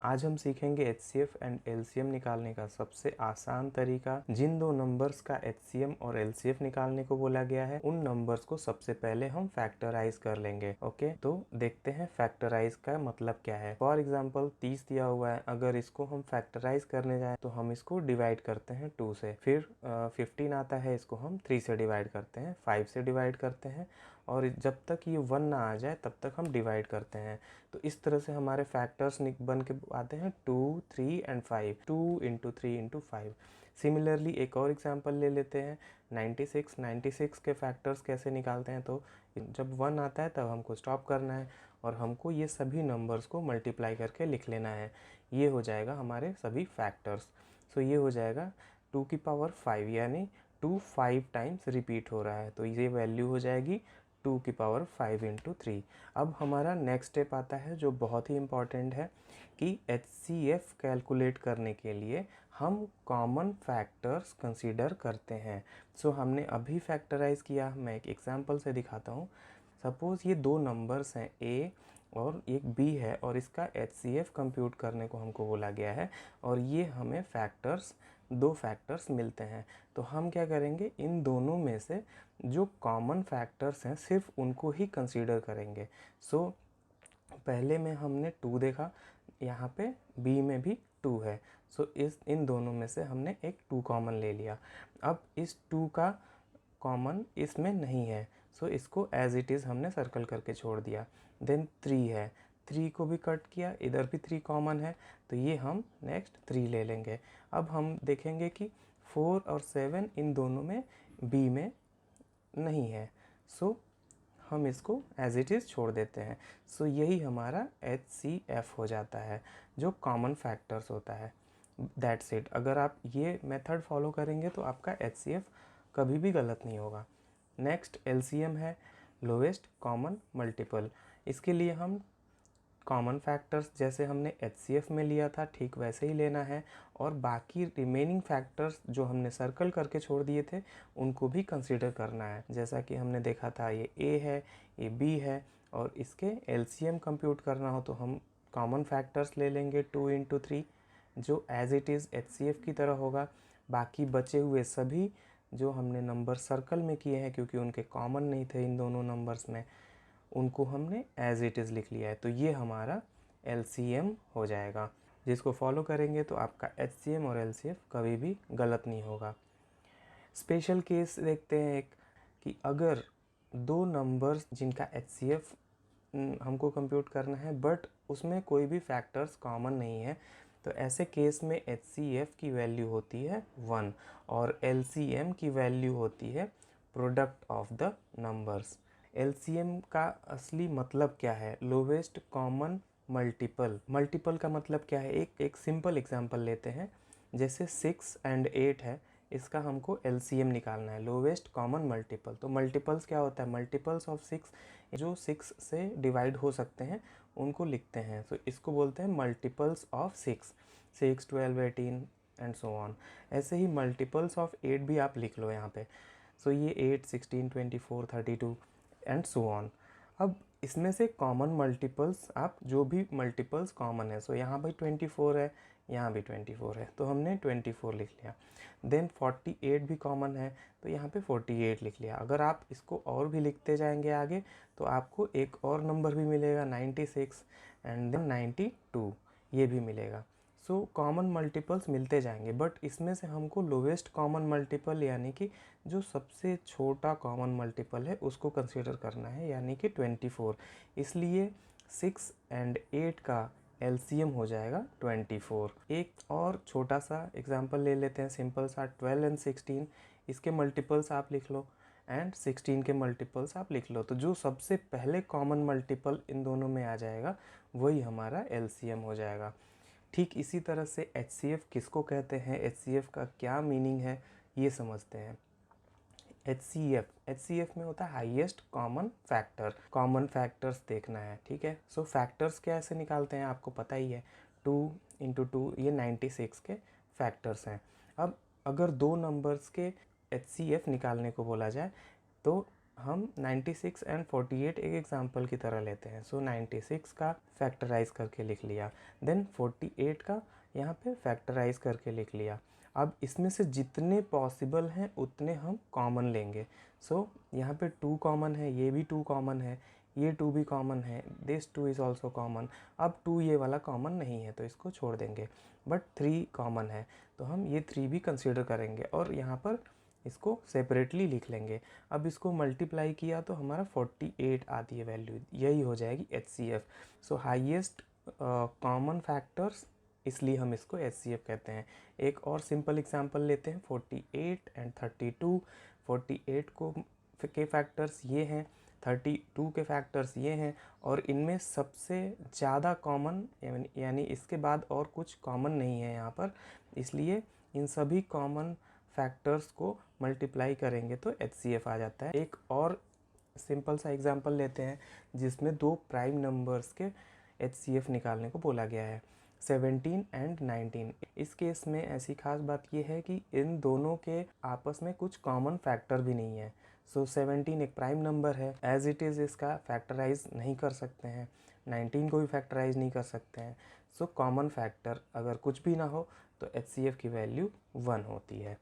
आज हम सीखेंगे HCF एंड LCM निकालने का सबसे आसान तरीका। जिन दो नंबर्स का HCM और LCF निकालने को बोला गया है उन नंबर्स को सबसे पहले हम फैक्टराइज कर लेंगे। ओके, तो देखते हैं फैक्टराइज का मतलब क्या है। फॉर एग्जाम्पल 30 दिया हुआ है, अगर इसको हम फैक्टराइज करने जाए तो हम इसको डिवाइड करते हैं 2 से, फिर 15 आता है, इसको हम 3 से डिवाइड करते हैं, 5 से डिवाइड करते हैं और जब तक ये 1 ना आ जाए तब तक हम डिवाइड करते हैं। तो इस तरह से हमारे फैक्टर्स बन के आते हैं 2, 3 एंड 5, 2 इंटू 3 इंटू 5। सिमिलरली एक और एग्जांपल ले लेते हैं 96। 96 के फैक्टर्स कैसे निकालते हैं, तो जब 1 आता है तब हमको स्टॉप करना है और हमको ये सभी नंबर्स को मल्टीप्लाई करके लिख लेना है। ये हो जाएगा हमारे सभी फैक्टर्स। सो ये हो जाएगा 2 की पावर 5, यानी 2 5 टाइम्स रिपीट हो रहा है, तो ये वैल्यू हो जाएगी 2 की पावर 5 इंटू 3। अब हमारा नेक्स्ट स्टेप आता है जो बहुत ही इम्पॉर्टेंट है कि HCF कैलकुलेट करने के लिए हम कॉमन फैक्टर्स कंसीडर करते हैं। सो हमने अभी फैक्टराइज किया, मैं एक एग्जांपल से दिखाता हूँ। सपोज़ ये दो नंबर्स हैं A और एक B है और इसका HCF कंप्यूट करने को हमको बोला गया है और ये हमें फैक्टर्स, दो फैक्टर्स मिलते हैं। तो हम क्या करेंगे, इन दोनों में से जो कॉमन फैक्टर्स हैं सिर्फ उनको ही कंसीडर करेंगे। सो पहले में हमने 2 देखा, यहाँ पे B में भी 2 है। सो इन दोनों में से हमने एक 2 कॉमन ले लिया। अब इस 2 का कॉमन इसमें नहीं है, सो इसको एज इट इज़ हमने सर्कल करके छोड़ दिया। देन 3 है, 3 को भी कट किया, इधर भी 3 कॉमन है, तो ये हम नेक्स्ट 3 ले लेंगे। अब हम देखेंगे कि 4 और 7 इन दोनों में B में नहीं है, सो हम इसको एज इट इज़ छोड़ देते हैं। सो यही हमारा HCF हो जाता है, जो कॉमन फैक्टर्स होता है। That's it. अगर आप ये मेथड फॉलो करेंगे तो आपका HCF कभी भी गलत नहीं होगा। नेक्स्ट LCM है, लोवेस्ट कॉमन मल्टीपल। इसके लिए हम कॉमन फैक्टर्स जैसे हमने HCF में लिया था ठीक वैसे ही लेना है और बाकी रिमेनिंग फैक्टर्स जो हमने सर्कल करके छोड़ दिए थे उनको भी कंसीडर करना है। जैसा कि हमने देखा था ये A है, ये B है और इसके LCM कंप्यूट करना हो तो हम कॉमन फैक्टर्स ले लेंगे 2 इंटू 3, जो एज इट इज़ HCF की तरह होगा। बाकी बचे हुए सभी जो हमने नंबर सर्कल में किए हैं क्योंकि उनके कॉमन नहीं थे इन दोनों नंबर्स में, उनको हमने एज इट इज़ लिख लिया है। तो ये हमारा LCM हो जाएगा। जिसको फॉलो करेंगे तो आपका HCM और LCF कभी भी गलत नहीं होगा। स्पेशल केस देखते हैं एक, कि अगर दो नंबर्स जिनका HCF हमको कंप्यूट करना है बट उसमें कोई भी फैक्टर्स कॉमन नहीं है, तो ऐसे केस में HCF की वैल्यू होती है 1 और LCM की वैल्यू होती है product of the numbers. LCM का असली मतलब क्या है, लोवेस्ट कॉमन मल्टीपल। मल्टीपल का मतलब क्या है, एक सिंपल एग्जांपल लेते हैं। जैसे 6 एंड 8 है, इसका हमको LCM निकालना है, लोवेस्ट कॉमन मल्टीपल। तो मल्टीपल्स क्या होता है, मल्टीपल्स ऑफ 6 जो 6 से डिवाइड हो सकते हैं उनको लिखते हैं। तो इसको बोलते हैं multiples of 6, 6, 12, 18 and so on. ऐसे ही मल्टीपल्स ऑफ 8 भी आप लिख लो यहाँ पे। सो ये 8, 16, 24, 32 एंड सो ऑन। अब इसमें से कॉमन मल्टीपल्स, आप जो भी मल्टीपल्स कॉमन है, सो यहाँ भाई 24 है, यहाँ भी 24 है, तो हमने 24 लिख लिया। देन 48 भी कॉमन है, तो यहाँ पे 48 लिख लिया। अगर आप इसको और भी लिखते जाएंगे आगे तो आपको एक और नंबर भी मिलेगा 96 एंड देन 92, ये भी मिलेगा। सो कॉमन मल्टीपल्स मिलते जाएंगे बट इसमें से हमको लोवेस्ट कॉमन मल्टीपल यानी कि जो सबसे छोटा कॉमन मल्टीपल है उसको कंसीडर करना है, यानी कि 24। इसलिए 6 एंड 8 का LCM हो जाएगा 24। एक और छोटा सा एग्जांपल ले लेते हैं, सिंपल सा, 12 एंड 16, इसके मल्टीपल्स आप लिख लो एंड 16 के मल्टीपल्स आप लिख लो। तो जो सबसे पहले कॉमन मल्टीपल इन दोनों में आ जाएगा वही हमारा LCM हो जाएगा। ठीक इसी तरह से HCF किसको कहते हैं, HCF का क्या मीनिंग है, ये समझते हैं। HCF में होता है highest common factor. Common factors देखना है, ठीक है। सो फैक्टर्स कैसे निकालते हैं आपको पता ही है, 2 इंटू 2, ये 96 के फैक्टर्स हैं। अब अगर दो नंबर्स के HCF निकालने को बोला जाए तो हम 96 एंड 48 एक एग्जांपल की तरह लेते हैं। सो 96 का फैक्टराइज करके लिख लिया, देन 48 का यहाँ पे फैक्टराइज करके लिख लिया। अब इसमें से जितने पॉसिबल हैं उतने हम कॉमन लेंगे। सो यहाँ पे 2 कॉमन है, ये भी 2 कॉमन है, ये 2 भी कॉमन है, दिस 2 इज़ ऑल्सो कॉमन। अब 2 ये वाला कॉमन नहीं है तो इसको छोड़ देंगे, बट 3 कॉमन है तो हम ये 3 भी कंसीडर करेंगे और यहाँ पर इसको सेपरेटली लिख लेंगे। अब इसको मल्टीप्लाई किया तो हमारा 48 आती है वैल्यू, यही हो जाएगी HCF। सो हाईएस्ट कॉमन फैक्टर्स, इसलिए हम इसको HCF कहते हैं। एक और सिंपल एग्जांपल लेते हैं, 48 एंड 32। 48 को के फैक्टर्स ये हैं, 32 के फैक्टर्स ये हैं, और इनमें सबसे ज़्यादा कॉमन यानी इसके बाद और कुछ कॉमन नहीं है यहाँ पर, इसलिए इन सभी कॉमन फैक्टर्स को मल्टीप्लाई करेंगे तो HCF आ जाता है। एक और सिंपल सा एग्जांपल लेते हैं जिसमें 2 प्राइम नंबर्स के HCF निकालने को बोला गया है, 17 एंड 19। इस केस में ऐसी खास बात यह है कि इन दोनों के आपस में कुछ कॉमन फैक्टर भी नहीं है। सो 17 एक प्राइम नंबर है, एज इट इज़ इसका फैक्टराइज नहीं कर सकते हैं, 19 को भी फैक्टराइज नहीं कर सकते हैं। सो कॉमन फैक्टर अगर कुछ भी ना हो तो HCF की वैल्यू 1 होती है।